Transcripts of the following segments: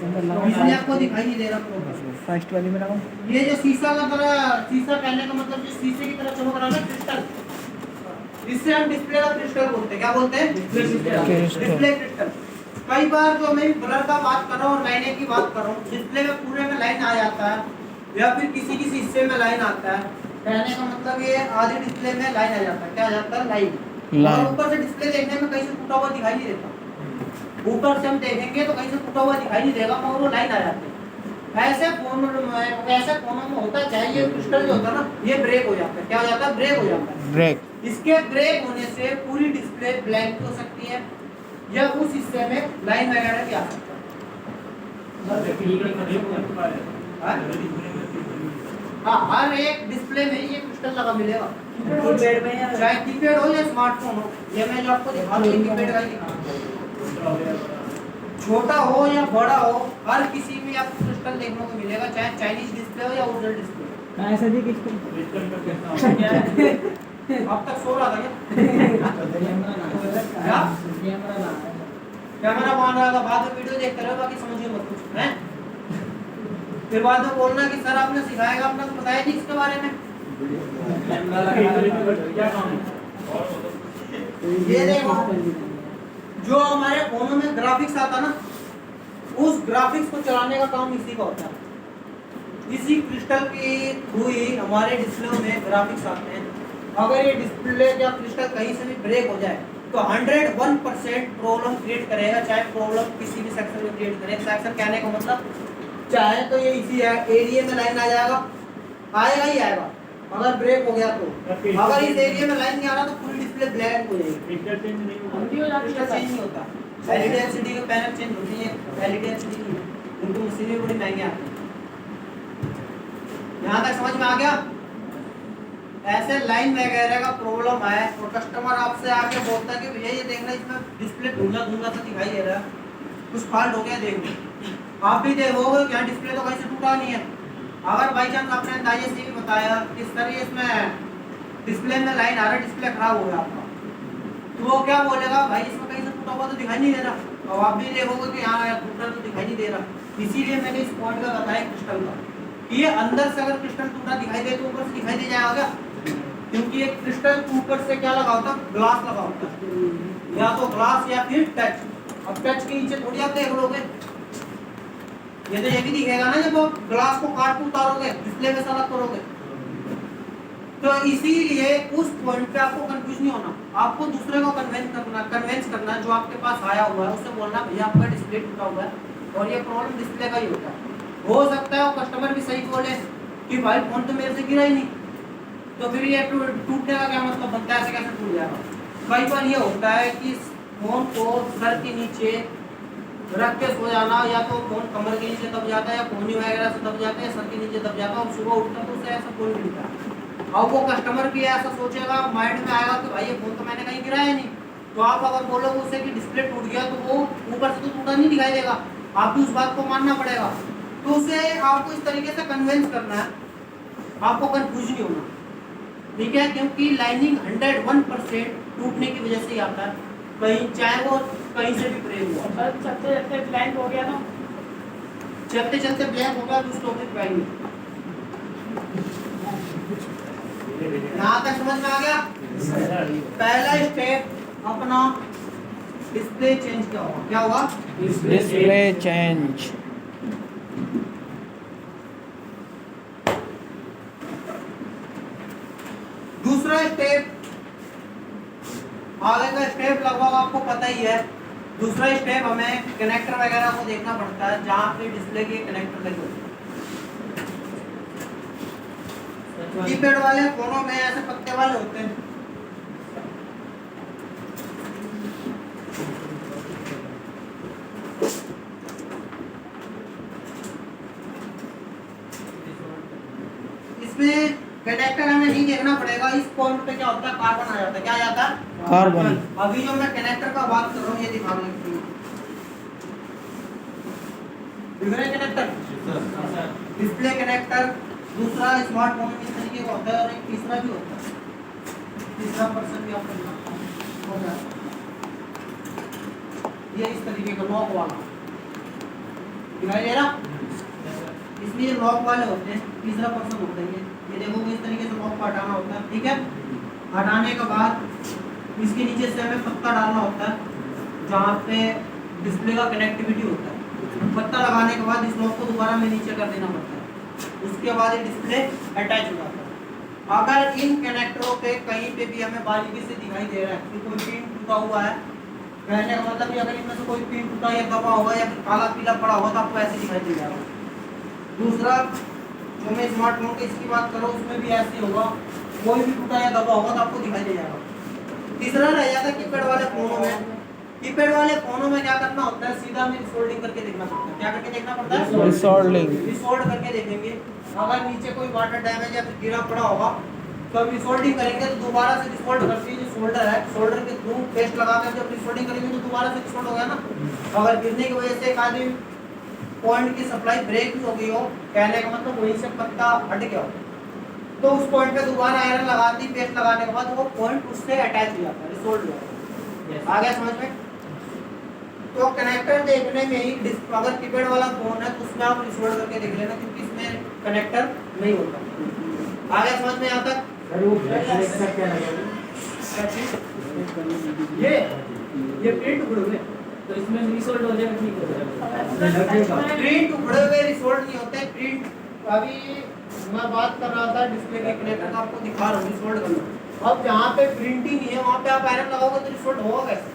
इसलिए आपको दिखाई नहीं दे रहा प्रॉपर। फर्स्ट वाली में लगाऊं? ये जो शीशा का तरह, शीशा कहने का मतलब जो शीशे की तरह चमक रहा है ना, क्रिस्टल, इससे हम डिस्प्ले का क्रिस्टल बोलते हैं। क्या बोलते हैं? Display crystal. कई बार जो मैं ब्लर का बात कर रहा हूँ और लाइनें की बात कर रहा हूँ, डिस्प्ले में पूरे में लाइन आ जाता है या फिर किसी किसी हिस्से में लाइन आता है। कहने का मतलब ये आधी डिस्प्ले में लाइन आ जाता है। क्या आ जाता है? लाइन। और ऊपर से डिस्प्ले देखने में कहीं से टूटा हुआ दिखाई नहीं देता। ऊपर से हम देखेंगे तो कहीं से टूटा हुआ दिखाई नहीं देगा, मगर वो लाइन आ जाती है। ऐसे फोनों में होता है, चाहे ये क्रिस्टल जो होता है ना, ये ब्रेक हो जाता है। क्या हो जाता है? ब्रेक हो जाता है। ब्रेक। इसके ब्रेक होने से पूरी डिस्प्ले ब्लैंक हो सकती है या उस हिस्से में लाइन वगैरह भी आ सकता है। हाँ, हर एक डिस्प्ले में ये क्रिस्टल लगा मिलेगा, चाहे कीपैड हो या स्मार्टफोन हो। ये मैं जो आपको दिखा रहा हूँ कीपैड का ही दिखा रहा हूँ, छोटा हो या बड़ा हो, हर किसी में आपको क्रिस्टल देखने को मिलेगा, चाहे चाइनीज डिस्प्ले हो या ओरिजिनल डिस्प्ले। ऐसा भी किसको अब तक सो रहा था क्या? कैमरा मान रहा था, बाद में वीडियो देखते रहो, बाकी समझिए मत कुछ है। फिर बाद में बोलना कि सर आपने सिखाएगा, आपने तो बताया नहीं इसके बारे में। ये देखो, जो हमारे फोनों में ग्राफिक्स आता ना, उस ग्राफिक्स को चलाने का काम इसी का होता है। इसी क्रिस्टल के थ्रू ही हमारे डिस्प्ले में ग्राफिक्स आते हैं। अगर ये डिस्प्ले या क्रिस्टल कहीं से भी ब्रेक हो जाए तो 101% प्रॉब्लम क्रिएट करेगा, चाहे प्रॉब्लम किसी भी सेक्शन में क्रिएट करे। सेक्शन कहने का मतलब चाहे तो ये इसी एरिया में लाइन आ जाएगा, आएगा ही आएगा अगर ब्रेक हो गया तो। अगर इस एरिया में लाइन नहीं आ रहा तो पूरी डिस्प्ले ब्लैंक हो जाएगी। क्रिस्टल चेंज नहीं होता, एलईडी एलसीडी के पैनल चेंज होती है, एलईडी एलसीडी की उनको मशीनें बड़ी महंगी आती है। यहाँ तक समझ में आ गया? ऐसे लाइन वगैरह का प्रॉब्लम है और कस्टमर आपसे आके बोलता है कि भैया ये देखना, इसमें डिस्प्ले धुंधला धुंधला सा दिखाई दे रहा है, कुछ फॉल्ट हो गया, देखो। आप भी देखोगे क्या डिस्प्ले तो कहीं से टूटा नहीं है। अगर बाई चांस आपने अंदाजे से भी बताया कि सर ये इसमें डिस्प्ले में लाइन आ रहा है, डिस्प्ले खराब हो गया आपका, तो वो क्या बोलेगा? भाई इसमें कहीं से टूटा हुआ तो दिखाई नहीं दे रहा। और आप भी देखोगे कि हाँ टूटा तो दिखाई नहीं दे रहा। इसीलिए मैंने इस पॉइंट का बताया क्रिस्टल का, ये अंदर से अगर क्रिस्टल टूटा दिखाई दे तो ऊपर से दिखाई दे जाएगा, क्योंकि ये क्रिस्टल ऊपर से क्या लगा होता है? ग्लास लगा होता है, या तो ग्लास या फिर टच। अब टच के नीचे थोड़ी आप देख लोगे, ये तो ये भी दिखेगा ना जब आप ग्लास को काट के उतारोगे, डिस्प्ले में अलग करोगे। तो इसीलिए उस पॉइंट पे आपको कंफ्यूज नहीं होना, आपको दूसरे को कन्विंस करना जो आपके पास आया हुआ है, उससे बोलना भैया आपका डिस्प्ले टूटा हुआ है और ये प्रॉब्लम डिस्प्ले का ही होता है। हो सकता है वो कस्टमर भी सही बोले कि भाई फोन तो मेरे से गिरा ही नहीं, तो फिर ये टूटने का क्या मतलब बनता है? ऐसे कैसे टूट जाएगा? कई बार ये होता है कि फोन को सर के नीचे रख के सो जाना, या तो फोन कमर के नीचे दब जाता है, या कोहनी वगैरह से दब जाता है, सर के नीचे दब जाता है, और सुबह उठता है तो उसे ऐसा फोन मिलता है। अब वो कस्टमर भी ऐसा सोचेगा, माइंड में आएगा कि भाई ये फोन तो मैंने कहीं गिराया नहीं। तो आप अगर बोलोगे उसे कि डिस्प्ले टूट गया, तो वो ऊपर से तो टूटा नहीं दिखाई देगा, आप भी उस बात को मानना पड़ेगा। तो उसे आपको इस तरीके से कन्विंस करना है, आपको कंफ्यूज नहीं होना, ठीक है? क्योंकि लाइनिंग 101% टूटने की वजह से ही आता है, कहीं चाहे वो कहीं से भी ब्रेक हुआ। चलते चलते ब्लैंक हो गया ना, चलते चलते ब्लैंक होगा तो उस टॉपिक पे आएंगे। यहाँ तक समझ में आ गया? पहला स्टेप अपना डिस्प्ले चेंज क्या होगा? क्या होगा? Display change. दूसरा स्टेप, आगे का स्टेप लगभग आपको पता ही है। दूसरा स्टेप हमें कनेक्टर वगैरह को देखना पड़ता है, जहाँ पे डिस्प्ले के कनेक्टर लगे होते हैं। कीपैड वाले फोनों में ऐसे पत्ते वाले होते हैं, इसमें कनेक्टर हमें नहीं देखना पड़ेगा। इस पॉइंट पे क्या होता है? कार्बन आ जाता है। क्या आ जाता है? कार्बन। अभी जो मैं कनेक्टर का बात कर रहा हूँ, ये दिखा रहा हूँ, कनेक्टर, डिस्प्ले कनेक्टर। दूसरा स्मार्टफोन में इस तरीके का होता है, और एक तीसरा भी होता है, तीसरा पर्सन भी आपको दिखाता हूं। ये इस तरीके का लॉक वाला, दिखाई दे रहा? इसमें ये लॉक वाले होते हैं, तीसरा पर्सन होता है ये देखो इस तरीके से लॉक को हटाना होता है, ठीक है। हटाने के बाद इसके नीचे से हमें पत्ता डालना होता है जहाँ पे डिस्प्ले का कनेक्टिविटी होता है। पत्ता लगाने के बाद इस लॉक को दोबारा में नीचे कर देना पड़ता है, उसके बाद ये डिस्प्ले अटैच हो जाता है। अगर इन कनेक्टरों पे कहीं पे भी हमें बारीकी से दिखाई दे रहा है कि कोई पिन टूटा हुआ है, कहने का मतलब कि अगर इनमें से कोई पिन टूटा या दबा होगा या काला पीला पड़ा होगा तो आपको ऐसे दिखाई दे जाएगा। दूसरा जो मैं स्मार्टफोन की इसकी बात करूँ उसमें भी ऐसे होगा, कोई भी टूटा या दबा होगा तो आपको दिखाई दे जाएगा। तीसरा रह जाता है कीपैड वाले फोनों में। कीपैड वाले फोनों में क्या करना होता है, सीधा में रिसोल्डिंग करके देखना पड़ता है। क्या करके देखना पड़ता है? रिसोल्ड करके देखेंगे। अगर नीचे कोई वाटर डैमेज या फिर गिरा पड़ा होगा तो अब रिसोल्डिंग करेंगे तो दोबारा से रिसोल्ड करके जो सोल्डर है, सोल्डर के थ्रू पेस्ट लगाकर जब रिसोल्डिंग करेंगे तो दोबारा से रिसोल्ड होगा ना। अगर गिरने की वजह से एक आदमी पॉइंट की सप्लाई ब्रेक भी हो गई हो, कहने का मतलब वहीं से पत्ता हट गया हो, तो उस पॉइंट पे दोबारा आयरन लगाती पेस्ट लगाने के बाद वो पॉइंट उससे अटैच हो जाता है, रिसोल्ड हो जाता है। आ गया समझ में? तो कनेक्टर देखने में ही अगर कीपैड वाला फोन है तो उसमें आप रिसोल्ड करके देख लेना क्योंकि इसमें कनेक्टर नहीं होता। आ गया समझ में? यहाँ तक ये प्रिंट उखड़े हुए तो इसमें रिसोल्ट हो जाएगा, ठीक हो जाएगा। प्रिंट उखड़े हुए रिसोल्ट नहीं होते। प्रिंट अभी मैं बात कर रहा था डिस्प्ले के कनेक्टर का, आपको दिखा रहा हूँ रिसोल्ट करना। अब जहाँ पे प्रिंटिंग नहीं है वहाँ पे आप आयरन लगाओगे तो रिसोल्ट होगा कैसे?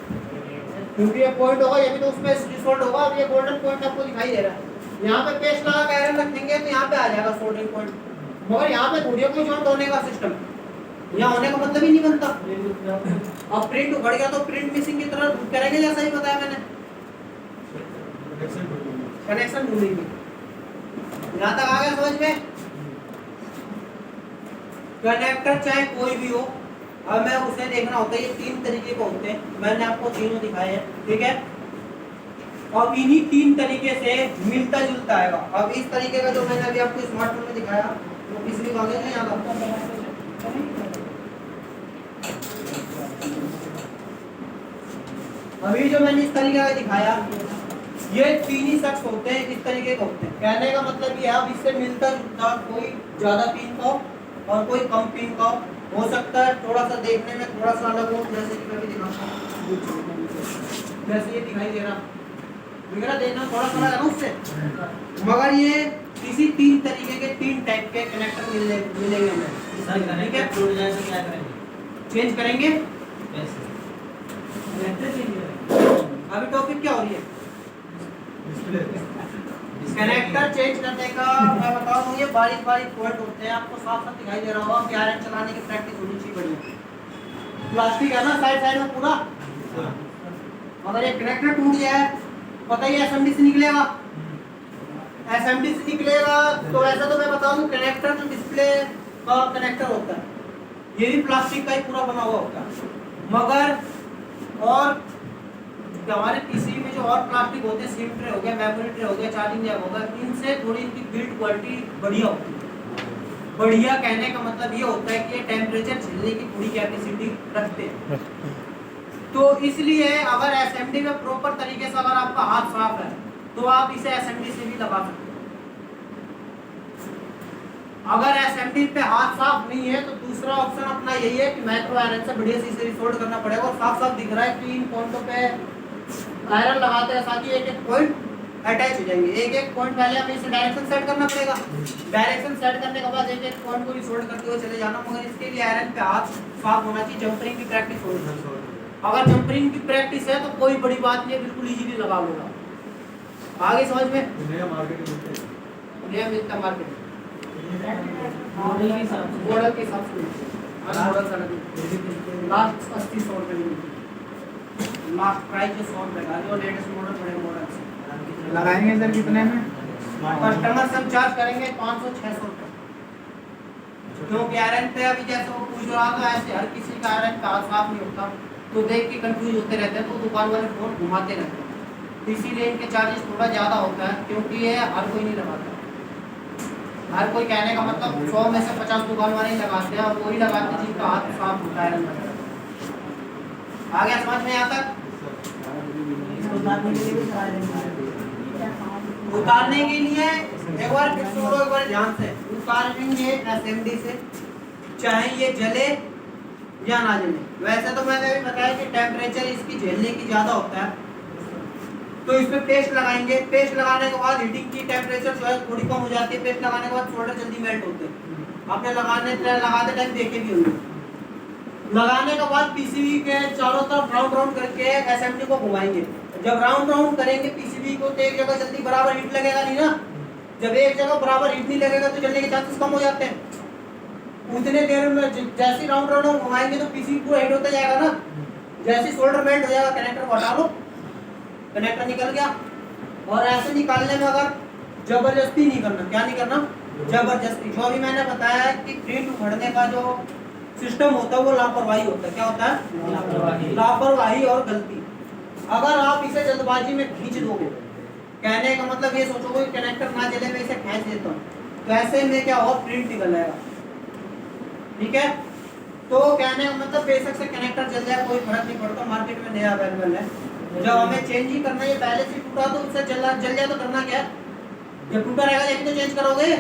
क्योंकि ये पॉइंट होगा, ये भी तो उसमें रिसोल्ट होगा। अब ये गोल्डन पॉइंट आपको दिखाई दे रहा है, यहाँ पे पेस्ट लगा के आयरन रखेंगे तो यहाँ पे आ जाएगा सोल्डरिंग पॉइंट, मगर यहाँ पे थोड़ी कोई जॉइंट होने का सिस्टम, यहाँ होने का मतलब ही नहीं बनता। अब प्रिंट उखड़ गया तो प्रिंट मिसिंग की तरह करेंगे, जैसा ही बताया मैंने, कनेक्शन ढूंढेंगे। यहाँ तक आ गया समझ में? कनेक्टर चाहे कोई भी हो, अब मैं उसे देखना होता है। ये तीन तरीके के होते हैं, मैंने आपको तीनों दिखाए हैं, ठीक है। अब इन्हीं तीन तरीके से मिलता जुलता आएगा। अब इस तरीके का जो मैंने अभी आपको स्मार्टफोन में दिखाया वो किसी को आगे नहीं आता। अभी जो मैंने इस तरीके का दिखाया ये तीन ही शख्स होते हैं, इस तरीके के होते हैं। कहने का मतलब ये अब इससे मिलता जुलता कोई ज्यादा पिन का और कोई कम पिन का हो सकता है, थोड़ा सा देखने में थोड़ा सा अलग हो, जैसे कि मैं भी दिखाता हूँ, जैसे ये दिखाई दे रहा वगैरह, देखना थोड़ा सा अलग है ना उससे, मगर ये किसी तीन तरीके के तीन टाइप के कनेक्टर मिलेंगे हमें, ठीक है। चेंज करेंगे अभी टॉपिक क्या हो रही है? कनेक्टर चेंज करने का मैं बता दूं, ये बारीक बारीक पॉइंट होते हैं, आपको साफ साफ दिखाई दे रहा होगा कि आयरन चलाने की प्रैक्टिस होनी चाहिए बढ़िया। प्लास्टिक है ना साइड साइड में पूरा, अगर ये कनेक्टर टूट जाए पता ही एसएमडी से निकलेगा, एसएमडी से निकलेगा। तो ऐसा तो मैं बता दूं कनेक्टर जो डिस्प्ले का कनेक्टर होता है ये भी प्लास्टिक का ही पूरा बना हुआ होता है, मगर और हमारे पीसी में जो और प्लास्टिक होते हैं, सिम ट्रे हो गया, मेमोरी ट्रे हो गया, चार्जिंग जैक होगा, इनसे थोड़ी इनकी बिल्ड क्वालिटी बढ़िया होती है। बढ़िया कहने का मतलब ये होता है कि ये टेम्परेचर झेलने की पूरी कैपेसिटी रखते हैं। तो इसलिए अगर एसएमडी में प्रॉपर तरीके से अगर आपका हाथ साफ है तो आप इसे एसएमडी से भी लगा सकते हैं। अगर एसएमडी पे हाथ साफ नहीं है तो दूसरा ऑप्शन अपना यही है कि माइक्रो आयरन से बढ़िया से इसे रिसोल्ड करना पड़ेगा। और साफ साफ दिख रहा है कि इन पॉइंटों पे आयरन लगाते हैं साथ ही एक एक पॉइंट अटैच हो जाएंगे। एक एक पॉइंट पहले हमें इसे डायरेक्शन सेट करना पड़ेगा, डायरेक्शन सेट करने के बाद एक एक पॉइंट को रिसोल्ड करते हुए चले जाना, मगर इसके लिए आयरन पे हाथ साफ होना चाहिए, जंपरिंग की प्रैक्टिस होनी चाहिए। अगर जंपरिंग की प्रैक्टिस है तो कोई बड़ी बात नहीं है, बिल्कुल इजीली लगा लोगा। आगे समझ में? नया मिलता मार्केट में मॉडल के हिसाब से, मॉडल के हिसाब से मॉडल का लास्ट 80-100 रुपए में, लास्ट प्राइस जो 100 रुपए का, जो लेटेस्ट मॉडल बड़े मॉडल लगाएंगे इधर कितने में? कस्टमर से हम चार्ज करेंगे 500-600 रुपए, क्योंकि आयरन पे अभी जैसे वो पूछ रहा था ऐसे हर किसी का आयरन का साफ नहीं होता, तो देख के कंफ्यूज होते रहते हैं, तो दुकान वाले फोन घुमाते रहते हैं, तो इसीलिए इनके चार्जेस थोड़ा ज़्यादा होता है, क्योंकि ये हर कोई नहीं लगाता। हर कोई कहने का मतलब 100 में से 50 दुकान वाले ही लगाते हैं, और वही लगाते हैं जिनका हाथ साफ होता है। आ गया समझ में? यहाँ तक उतारने के लिए एक बार फिर सुनो, एक बार ध्यान से उतारेंगे एसएमडी से, चाहे ये जले या ना जले। वैसे तो मैंने अभी बताया कि टेम्परेचर इसकी झेलने की ज्यादा होता है, तो इसमें पेस्ट लगाएंगे। पेस्ट लगाने के बाद हीटिंग की टेम्परेचर जो है थोड़ी कम हो जाती है। पेस्ट लगाने के बाद सोल्डर जल्दी मेल्ट होते हैं, आपने लगाते टाइम देखे भी होंगे। लगाने के बाद पीसीबी के चारों तरफ राउंड राउंड करके एसएमडी को घुमाएंगे। जब राउंड राउंड करेंगे पीसीबी को तो एक जगह जल्दी बराबर हीट लगेगा नहीं ना। जब एक जगह बराबर हीट नहीं लगेगा तो जलने के चांसेस कम हो जाते हैं। उतने देर में जैसे राउंड राउंड घुमाएंगे तो पीसीबी पूरा हीट होता जाएगा ना। जैसे सोल्डर मेल्ट हो जाएगा, कनेक्टर को हटा लो, कनेक्टर निकल गया। और ऐसे निकालने में अगर जबरदस्ती नहीं करना, क्या नहीं करना, जबरदस्ती। जो अभी मैंने बताया है कि प्रिंट उखड़ने का जो सिस्टम होता है वो लापरवाही होता है। क्या होता है? लापरवाही और गलती। अगर आप इसे जल्दबाजी में खींच दोगे, कहने का मतलब ये सोचोगे कि कनेक्टर ना जले मैं इसे खींच देता हूँ, तो ऐसे में क्या हो, प्रिंट निकल जाएगा। ठीक है, तो कहने का मतलब बेशक से कनेक्टर जल जाए कोई फर्क नहीं पड़ता, मार्केट में नया अवेलेबल है। जब हमें चेंज ही करना है, पहले से टूटा तो उससे जल जाए तो करना क्या है? जब टूटा रहेगा यही तो चेंज करोगे,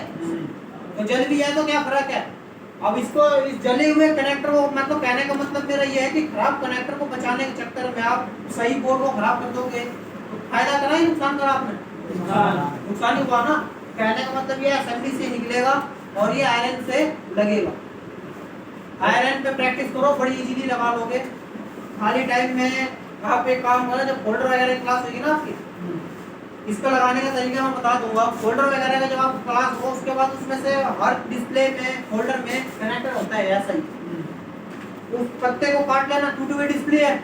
तो जल भी है तो क्या फर्क है? अब इसको इस जले हुए कनेक्टर को, मतलब कहने का मतलब मेरा ये है कि खराब कनेक्टर को बचाने के चक्कर में आप सही बोर्ड को खराब कर दोगे तो फायदा करा ही नुकसान करा आपने? नुकसान ही हुआ ना। कहने का मतलब ये असेंबली से निकलेगा और ये आयरन से लगेगा। आयरन पे प्रैक्टिस करो, बड़ी इजीली लगा लोगे। खाली टाइम में आप एक काम करो, जब फोल्डर वगैरह की क्लास होगी ना आपकी, इसका लगाने का तरीका मैं बता दूंगा। फोल्डर वगैरह का जब आप क्लास हो उसके बाद उसमें से हर डिस्प्ले में फोल्डर में कनेक्टर होता है ऐसा ही। उस पत्ते को काट लेना, टू टू वे डिस्प्ले है,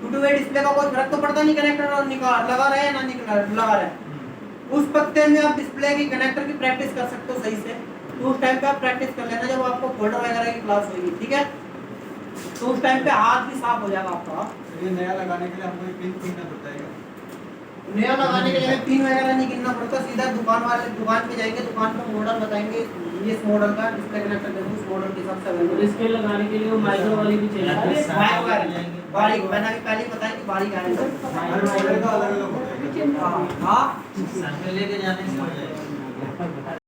टू टू वे डिस्प्ले का कोई फर्क तो पड़ता नहीं कनेक्टर और निकाल लगा रहे हैं ना निकाल लगा रहे हैं। उस पत्ते में आप डिस्प्ले की कनेक्टर की प्रैक्टिस कर सकते हो सही से, तो उस टाइम पे आप प्रैक्टिस कर लेना जब आपको फोल्डर वगैरह की क्लास होगी। ठीक है, तो उस टाइम पे हाथ भी साफ हो जाएगा आपका। ये नया लगाने के लिए हमको एक पिन गिनना पड़ता है? नया लगाने के लिए पिन वगैरह नहीं गिनना पड़ता, सीधा दुकान पे जाएंगे, दुकान पे मॉडल बताएंगे, ये इस मॉडल का डिस्प्ले कनेक्टर दे दो, उस मॉडल के हिसाब से अवेलेबल। इसके लगाने के लिए वो माइक्रो वाली भी चाहिए। बारीक मैंने अभी पहले ही बताया कि बारीक आएगा। हर मॉडल का अलग अलग होता है। हाँ, साथ में लेके जाने से हो जाएगा।